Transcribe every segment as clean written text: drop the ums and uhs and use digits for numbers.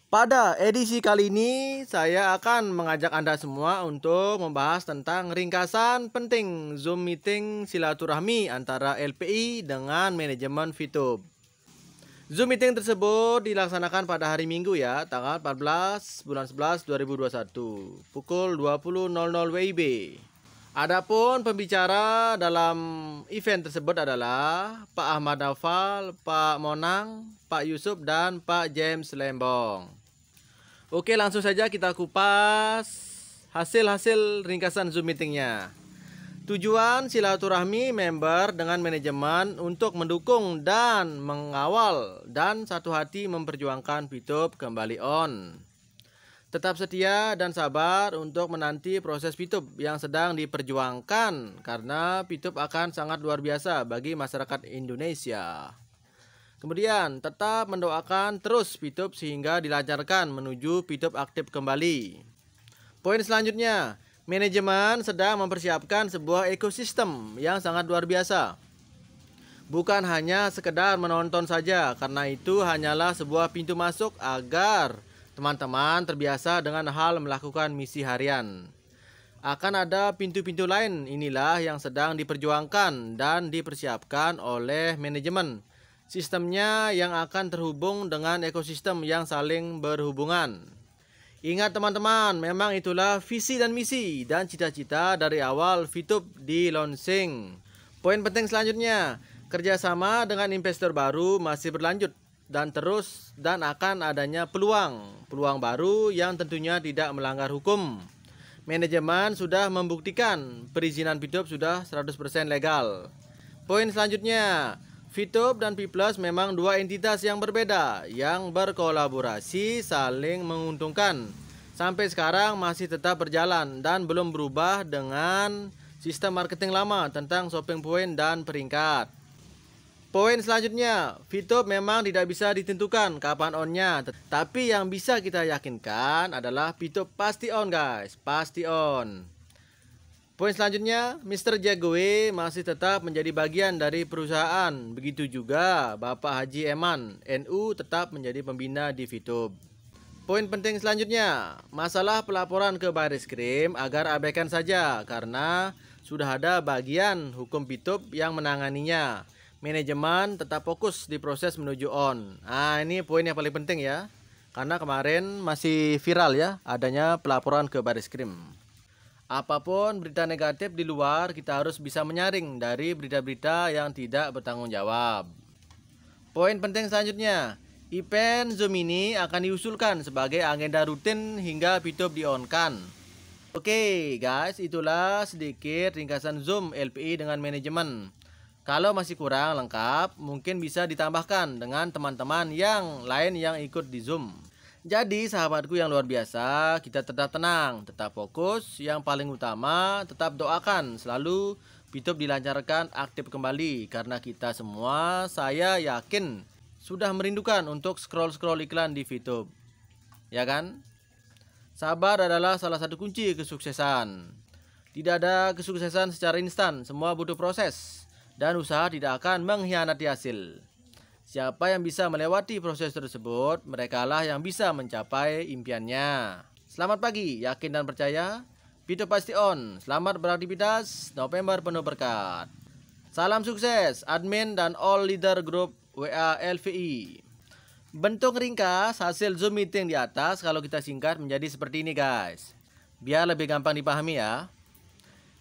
Pada edisi kali ini, saya akan mengajak Anda semua untuk membahas tentang ringkasan penting Zoom meeting silaturahmi antara LPI dengan manajemen VTube. Zoom meeting tersebut dilaksanakan pada hari Minggu ya, tanggal 14 bulan 11 2021, pukul 20.00 WIB. Adapun pembicara dalam event tersebut adalah Pak Ahmad Naufal, Pak Monang, Pak Yusuf, dan Pak James Lembong. Oke, langsung saja kita kupas hasil ringkasan Zoom meetingnya. Tujuan silaturahmi member dengan manajemen untuk mendukung dan mengawal dan satu hati memperjuangkan VTube kembali on. Tetap setia dan sabar untuk menanti proses VTube yang sedang diperjuangkan karena VTube akan sangat luar biasa bagi masyarakat Indonesia. Kemudian tetap mendoakan terus VTube sehingga dilancarkan menuju VTube aktif kembali. Poin selanjutnya, manajemen sedang mempersiapkan sebuah ekosistem yang sangat luar biasa. Bukan hanya sekedar menonton saja, karena itu hanyalah sebuah pintu masuk agar teman-teman terbiasa dengan hal melakukan misi harian. Akan ada pintu-pintu lain inilah yang sedang diperjuangkan dan dipersiapkan oleh manajemen. Sistemnya yang akan terhubung dengan ekosistem yang saling berhubungan. Ingat teman-teman, memang itulah visi dan misi dan cita-cita dari awal VTube di launching. Poin penting selanjutnya, kerjasama dengan investor baru masih berlanjut dan terus dan akan adanya peluang baru yang tentunya tidak melanggar hukum. Manajemen sudah membuktikan perizinan VTube sudah 100% legal. Poin selanjutnya, VTube dan V+ memang dua entitas yang berbeda yang berkolaborasi saling menguntungkan. Sampai sekarang masih tetap berjalan dan belum berubah dengan sistem marketing lama tentang shopping point dan peringkat. Poin selanjutnya, VTube memang tidak bisa ditentukan kapan onnya, tapi yang bisa kita yakinkan adalah VTube pasti on guys, pasti on. Poin selanjutnya, Mr. Jagoe masih tetap menjadi bagian dari perusahaan. Begitu juga Bapak Haji Eman, NU tetap menjadi pembina di VTube. Poin penting selanjutnya, masalah pelaporan ke Baireskrim agar abaikan saja karena sudah ada bagian hukum VTube yang menanganinya. Manajemen tetap fokus di proses menuju on. Nah, ini poin yang paling penting ya. Karena kemarin masih viral ya adanya pelaporan ke Baireskrim. Apapun berita negatif di luar, kita harus bisa menyaring dari berita-berita yang tidak bertanggung jawab. Poin penting selanjutnya, event Zoom ini akan diusulkan sebagai agenda rutin hingga VTube di-on-kan. Oke guys, itulah sedikit ringkasan Zoom LPI dengan manajemen. Kalau masih kurang lengkap, mungkin bisa ditambahkan dengan teman-teman yang lain yang ikut di Zoom. Jadi sahabatku yang luar biasa, kita tetap tenang, tetap fokus. Yang paling utama, tetap doakan selalu VTube dilancarkan aktif kembali. Karena kita semua, saya yakin, sudah merindukan untuk scroll-scroll iklan di VTube. Ya kan? Sabar adalah salah satu kunci kesuksesan. Tidak ada kesuksesan secara instan, semua butuh proses. Dan usaha tidak akan mengkhianati hasil. Siapa yang bisa melewati proses tersebut, merekalah yang bisa mencapai impiannya. Selamat pagi, yakin dan percaya, VTube pasti on. Selamat beraktivitas, November penuh berkat. Salam sukses, admin dan all leader grup WA LVI. Bentuk ringkas hasil Zoom meeting di atas kalau kita singkat menjadi seperti ini guys. Biar lebih gampang dipahami ya.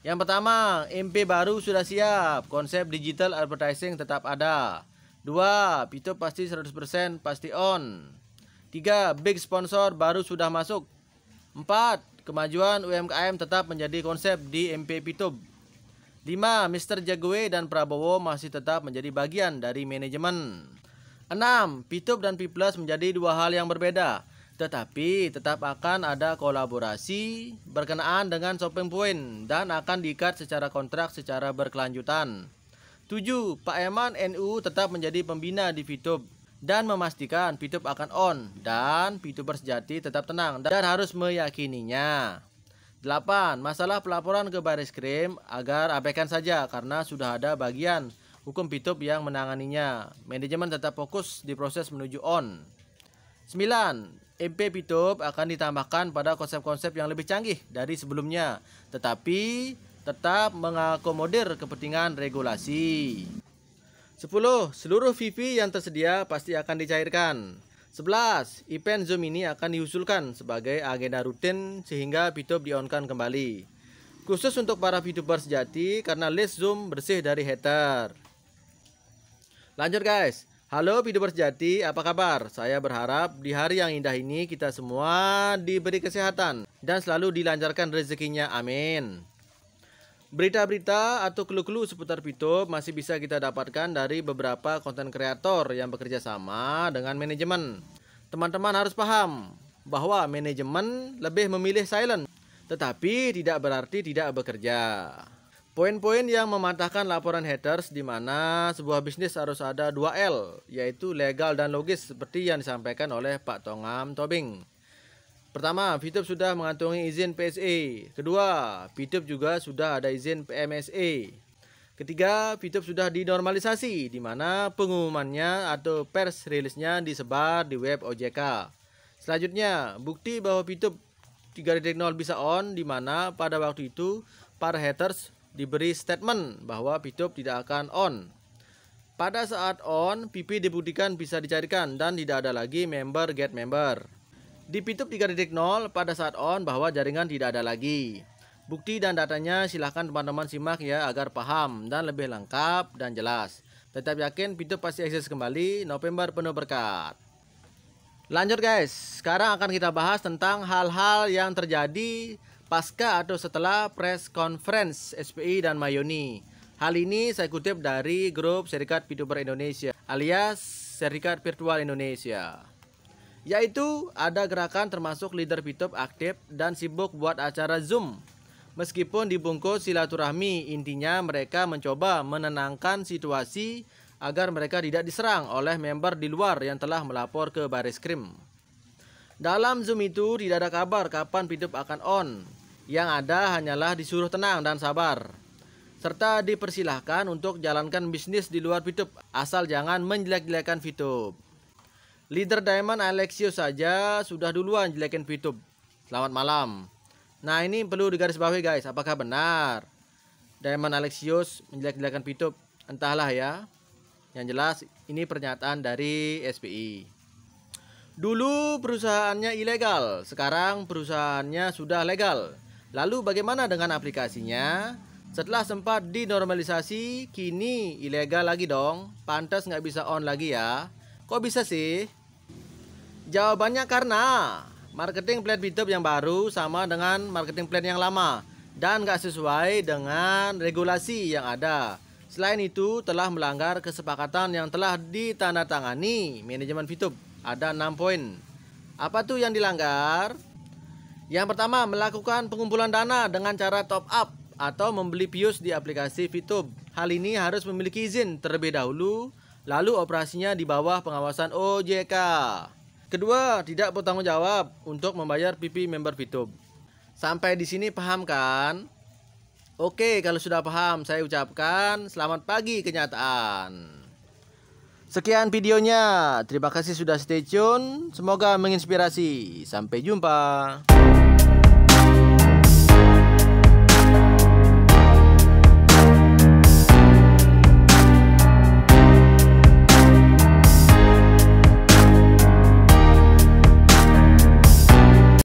Yang pertama, MP baru sudah siap, konsep digital advertising tetap ada. 2. VTube pasti 100% pasti on. 3. Big sponsor baru sudah masuk. 4. Kemajuan UMKM tetap menjadi konsep di MP VTube. 5. Mr. Jagoe dan Prabowo masih tetap menjadi bagian dari manajemen. 6. VTube dan V+ menjadi dua hal yang berbeda. Tetapi tetap akan ada kolaborasi berkenaan dengan shopping point dan akan diikat secara kontrak secara berkelanjutan. 7. Pak Eman NU tetap menjadi pembina di VTube dan memastikan VTube akan on dan VTuber sejati tetap tenang dan harus meyakininya. 8. Masalah pelaporan ke Baireskrim agar abaikan saja karena sudah ada bagian hukum VTube yang menanganinya. Manajemen tetap fokus di proses menuju on. 9. MP Fitub akan ditambahkan pada konsep-konsep yang lebih canggih dari sebelumnya, tetapi tetap mengakomodir kepentingan regulasi. 10. Seluruh VV yang tersedia pasti akan dicairkan. 11. Event Zoom ini akan diusulkan sebagai agenda rutin sehingga Fitub di-on-kan kembali. Khusus untuk para VTuber sejati karena list Zoom bersih dari hater. Lanjut guys. Halo VTuber sejati, apa kabar? Saya berharap di hari yang indah ini kita semua diberi kesehatan dan selalu dilancarkan rezekinya, amin. Berita-berita atau clue-clue seputar Fitub masih bisa kita dapatkan dari beberapa konten kreator yang bekerja sama dengan manajemen. Teman-teman harus paham bahwa manajemen lebih memilih silent, tetapi tidak berarti tidak bekerja. Poin-poin yang mematahkan laporan haters di mana sebuah bisnis harus ada 2L, yaitu legal dan logis seperti yang disampaikan oleh Pak Tongam Tobing. Pertama, Fitub sudah mengantongi izin PSA. Kedua, Fitub juga sudah ada izin PMSA. Ketiga, Fitub sudah dinormalisasi di mana pengumumannya atau pers rilisnya disebar di web OJK. Selanjutnya, bukti bahwa Fitub 3.0 bisa on di mana pada waktu itu para haters diberi statement bahwa Fitub tidak akan on. Pada saat on, PP dibuktikan bisa dicarikan dan tidak ada lagi member get member. Di Fitub 3.0 pada saat on bahwa jaringan tidak ada lagi. Bukti dan datanya silahkan teman-teman simak ya agar paham dan lebih lengkap dan jelas. Tetap yakin Fitub pasti eksis kembali, November penuh berkat. Lanjut guys, sekarang akan kita bahas tentang hal-hal yang terjadi pasca atau setelah press conference SPI dan Mayoni. Hal ini saya kutip dari grup Serikat VTuber Indonesia alias Serikat Virtual Indonesia. Yaitu ada gerakan termasuk leader Fitub aktif dan sibuk buat acara Zoom. Meskipun dibungkus silaturahmi, intinya mereka mencoba menenangkan situasi agar mereka tidak diserang oleh member di luar yang telah melapor ke Bareskrim. Dalam Zoom itu tidak ada kabar kapan Fitub akan on. Yang ada hanyalah disuruh tenang dan sabar. Serta dipersilahkan untuk jalankan bisnis di luar Fitub asal jangan menjelek-jelekan Fitub. Leader Diamond Alexios saja sudah duluan jelekin Fitub. Selamat malam. Nah ini perlu digarisbawahi guys, apakah benar Diamond Alexios menjelek-jelekan Fitub? Entahlah ya. Yang jelas ini pernyataan dari SPI. Dulu perusahaannya ilegal, sekarang perusahaannya sudah legal. Lalu bagaimana dengan aplikasinya? Setelah sempat dinormalisasi, kini ilegal lagi dong. Pantas nggak bisa on lagi ya. Kok bisa sih? Jawabannya karena marketing plan Fitub yang baru sama dengan marketing plan yang lama dan nggak sesuai dengan regulasi yang ada. Selain itu telah melanggar kesepakatan yang telah ditandatangani manajemen Fitub. Ada 6 poin. Apa tuh yang dilanggar? Yang pertama, melakukan pengumpulan dana dengan cara top up atau membeli views di aplikasi Fitub. Hal ini harus memiliki izin terlebih dahulu, lalu operasinya di bawah pengawasan OJK. Kedua, tidak bertanggung jawab untuk membayar PP member Fitub. Sampai di sini paham kan? Oke, kalau sudah paham, saya ucapkan selamat pagi kenyataan. Sekian videonya, terima kasih sudah stay tune, semoga menginspirasi. Sampai jumpa.